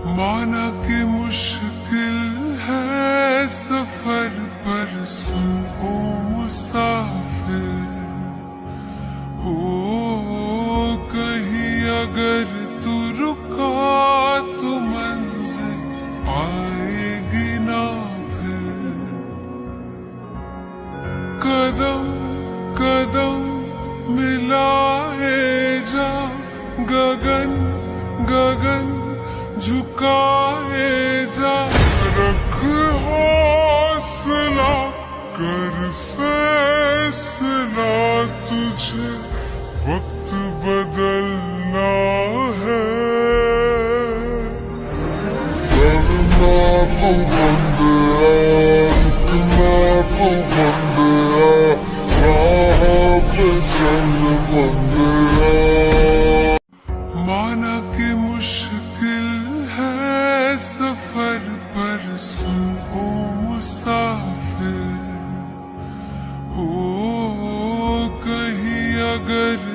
माना कि मुश्किल है सफर पर सुन ओ मुसाफिर, हो कहीं अगर तू रुका तो मंजिल आएगी ना फिर। कदम कदम मिलाए जा, गगन गगन झुकाए जा, रख हौसला कर फैसला, तुझे वक्त बदलना है। करना तो बंदिया, रुकना तो बंदिया, राह पे चल बंदिया। माना कि मुश्किल है सफर पर सुन ओ मुसाफिर, हो कहीं अगर